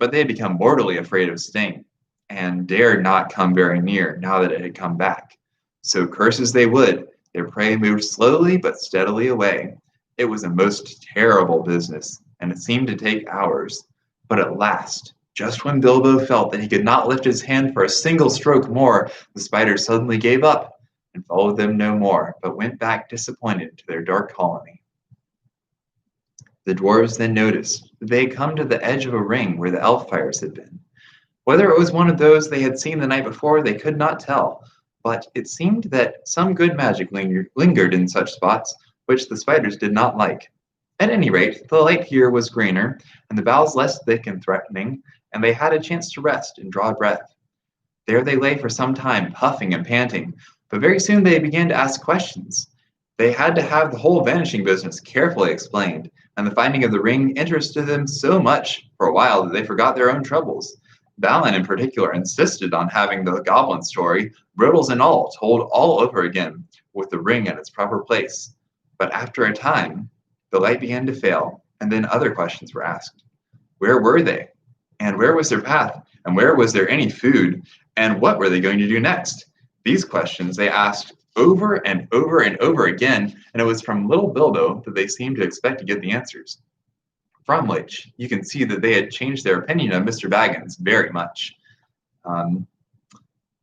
mortally afraid of sting and dared not come very near now that it had come back. So curse as they would, their prey moved slowly but steadily away. It was a most terrible business, and it seemed to take hours. But at last, just when Bilbo felt that he could not lift his hand for a single stroke more, the spiders suddenly gave up and followed them no more, but went back disappointed to their dark colony. The dwarves then noticed that they had come to the edge of a ring where the elf fires had been. Whether it was one of those they had seen the night before, they could not tell, but it seemed that some good magic lingered in such spots, which the spiders did not like. At any rate, the light here was greener, and the boughs less thick and threatening, and they had a chance to rest and draw breath. There they lay for some time, puffing and panting, but very soon they began to ask questions. They had to have the whole vanishing business carefully explained, and the finding of the ring interested them so much for a while that they forgot their own troubles. Balin, in particular, insisted on having the goblin story, riddles and all, told all over again, with the ring in its proper place. But after a time, the light began to fail, and then other questions were asked. Where were they? And where was their path? And where was there any food? And what were they going to do next? These questions they asked over and over and over again, and it was from little Bilbo that they seemed to expect to get the answers. From which you can see that they had changed their opinion of Mr. Baggins very much,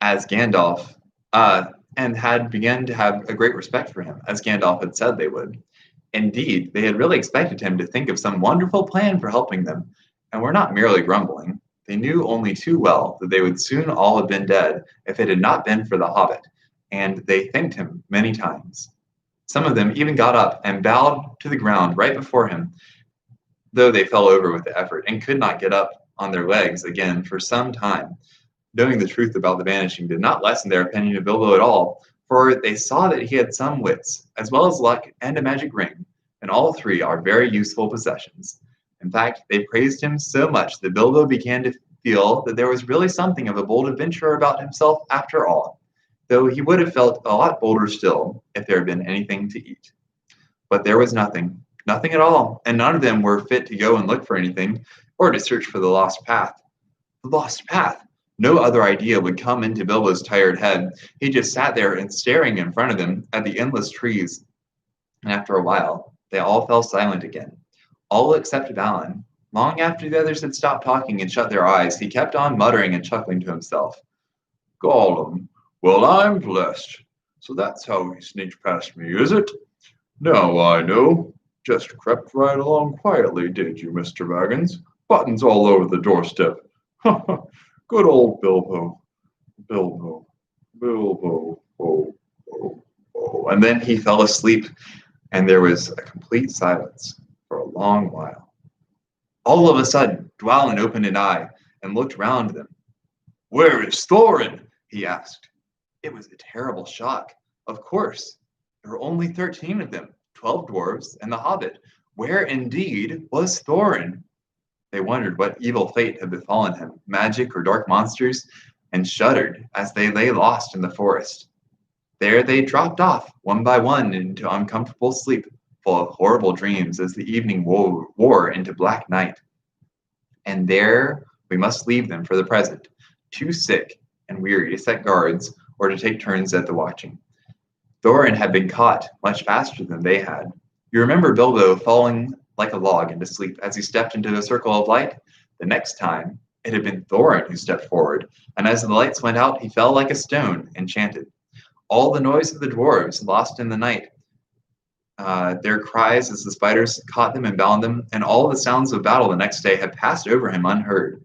as Gandalf, and had begun to have a great respect for him, as Gandalf had said they would. Indeed, they had really expected him to think of some wonderful plan for helping them, and were not merely grumbling. They knew only too well that they would soon all have been dead if it had not been for the Hobbit, and they thanked him many times. Some of them even got up and bowed to the ground right before him, though they fell over with the effort and could not get up on their legs again for some time. Knowing the truth about the vanishing did not lessen their opinion of Bilbo at all, for they saw that he had some wits, as well as luck and a magic ring, and all three are very useful possessions. In fact, they praised him so much that Bilbo began to feel that there was really something of a bold adventurer about himself after all, though he would have felt a lot bolder still if there had been anything to eat. But there was nothing at all, and none of them were fit to go and look for anything, or to search for the lost path. The lost path! No other idea would come into Bilbo's tired head. He just sat there and staring in front of him at the endless trees, and after a while, they all fell silent again. All except Balin. Long after the others had stopped talking and shut their eyes, he kept on muttering and chuckling to himself. Gollum, well, I'm blessed. So that's how he sneaked past me, is it? Now I know. Just crept right along quietly, did you, Mr. Baggins? Buttons all over the doorstep. Good old Bilbo. Bilbo. Bilbo. Oh, oh, oh. And then he fell asleep, and there was a complete silence for a long while. All of a sudden, Dwalin opened an eye and looked round them. Where is Thorin? He asked. It was a terrible shock. Of course, there were only 13 of them, 12 dwarves and the Hobbit. Where indeed was Thorin? They wondered what evil fate had befallen him, magic or dark monsters, and shuddered as they lay lost in the forest. There they dropped off, one by one, into uncomfortable sleep, full of horrible dreams as the evening wore into black night. And there we must leave them for the present, too sick and weary to set guards or to take turns at the watching. Thorin had been caught much faster than they had. You remember Bilbo falling like a log into sleep as he stepped into the circle of light. The next time, it had been Thorin who stepped forward, and as the lights went out, he fell like a stone, enchanted. All the noise of the dwarves lost in the night, their cries as the spiders caught them and bound them, and all the sounds of battle the next day had passed over him unheard.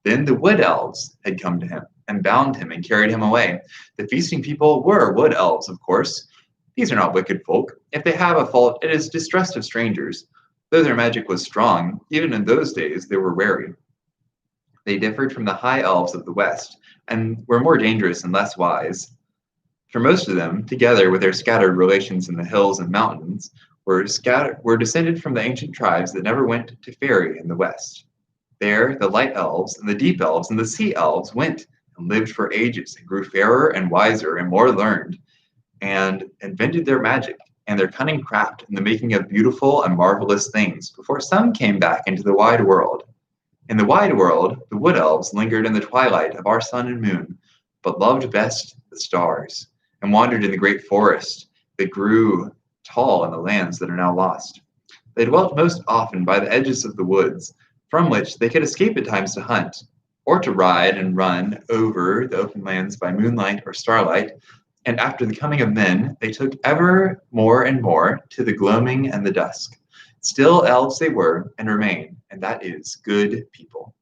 Then the wood elves had come to him and bound him and carried him away. The feasting people were wood elves, of course. These are not wicked folk. If they have a fault, it is distrust of strangers. Though their magic was strong, even in those days they were wary. They differed from the high elves of the west, and were more dangerous and less wise. For most of them, together with their scattered relations in the hills and mountains, were descended from the ancient tribes that never went to ferry in the west. There, the light elves and the deep elves and the sea elves went and lived for ages and grew fairer and wiser and more learned, and invented their magic and their cunning craft in the making of beautiful and marvelous things before some came back into the wide world. In the wide world, the wood elves lingered in the twilight of our sun and moon, but loved best the stars, and wandered in the great forest that grew tall in the lands that are now lost. They dwelt most often by the edges of the woods, from which they could escape at times to hunt, or to ride and run over the open lands by moonlight or starlight, and after the coming of men, they took ever more and more to the gloaming and the dusk. Still elves they were and remain, and that is good people.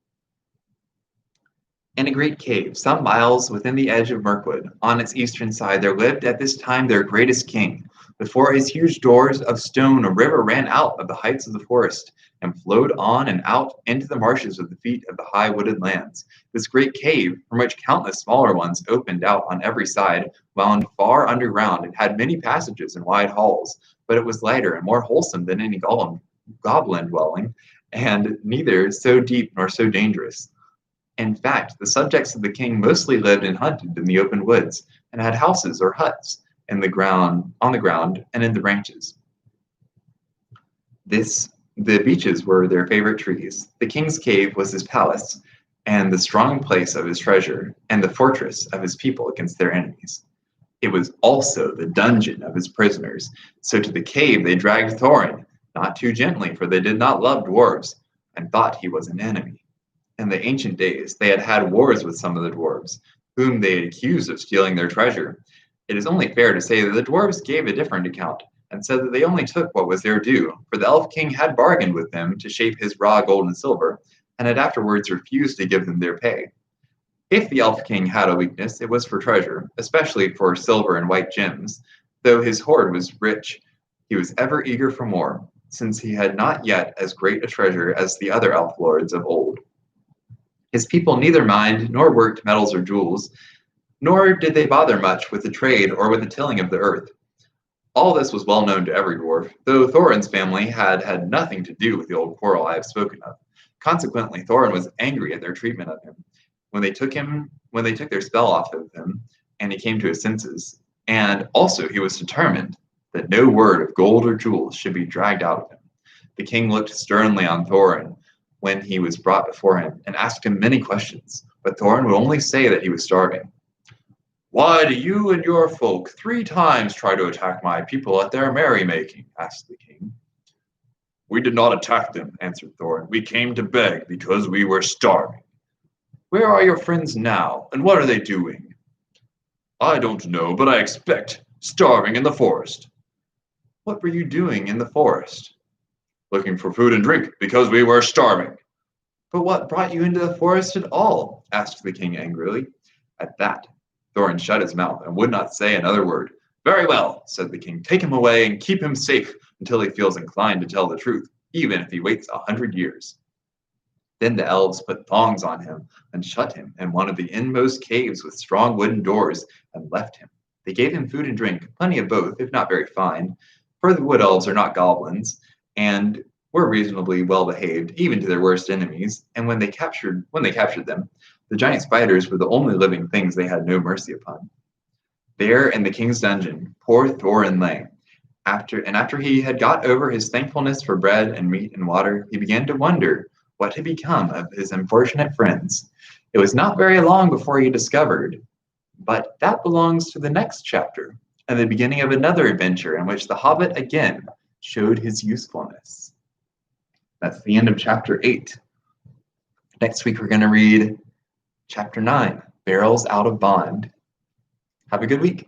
In a great cave, some miles within the edge of Mirkwood, on its eastern side, there lived at this time their greatest king. Before his huge doors of stone, a river ran out of the heights of the forest and flowed on and out into the marshes of the feet of the high wooded lands. This great cave, from which countless smaller ones opened out on every side, wound far underground and had many passages and wide halls, but it was lighter and more wholesome than any goblin dwelling, and neither so deep nor so dangerous. In fact, the subjects of the king mostly lived and hunted in the open woods, and had houses or huts on the ground and in the branches. The beeches were their favorite trees. The king's cave was his palace, and the strong place of his treasure, and the fortress of his people against their enemies. It was also the dungeon of his prisoners. So to the cave they dragged Thorin, not too gently, for they did not love dwarves, and thought he was an enemy. In the ancient days, they had had wars with some of the dwarves, whom they had accused of stealing their treasure. It is only fair to say that the dwarves gave a different account, and said that they only took what was their due, for the elf king had bargained with them to shape his raw gold and silver, and had afterwards refused to give them their pay. If the elf king had a weakness, it was for treasure, especially for silver and white gems. Though his hoard was rich, he was ever eager for more, since he had not yet as great a treasure as the other elf lords of old. His people neither mined nor worked metals or jewels, nor did they bother much with the trade or with the tilling of the earth. All this was well known to every dwarf, though Thorin's family had had nothing to do with the old quarrel I have spoken of. Consequently, Thorin was angry at their treatment of him when they took their spell off of him, and he came to his senses. And also he was determined that no word of gold or jewels should be dragged out of him. The king looked sternly on Thorin when he was brought before him, and asked him many questions, but Thorin would only say that he was starving. "Why do you and your folk 3 times try to attack my people at their merrymaking?" asked the king. "We did not attack them," answered Thorin. "We came to beg because we were starving." "Where are your friends now, and what are they doing?" "I don't know, but I expect starving in the forest." "What were you doing in the forest?" "Looking for food and drink, because we were starving." "But what brought you into the forest at all?" asked the king angrily. At that, Thorin shut his mouth and would not say another word. "Very well," said the king. "Take him away and keep him safe until he feels inclined to tell the truth, even if he waits 100 years. Then the elves put thongs on him and shut him in one of the inmost caves with strong wooden doors and left him. They gave him food and drink, plenty of both, if not very fine, for the wood elves are not goblins, and were reasonably well behaved, even to their worst enemies. And when they captured them, the giant spiders were the only living things they had no mercy upon. There in the king's dungeon, poor Thorin lay. After he had got over his thankfulness for bread and meat and water, he began to wonder what had become of his unfortunate friends. It was not very long before he discovered, but that belongs to the next chapter, and the beginning of another adventure in which the Hobbit again showed his usefulness. That's the end of chapter 8. Next week, we're going to read chapter 9, Barrels Out of Bond. Have a good week.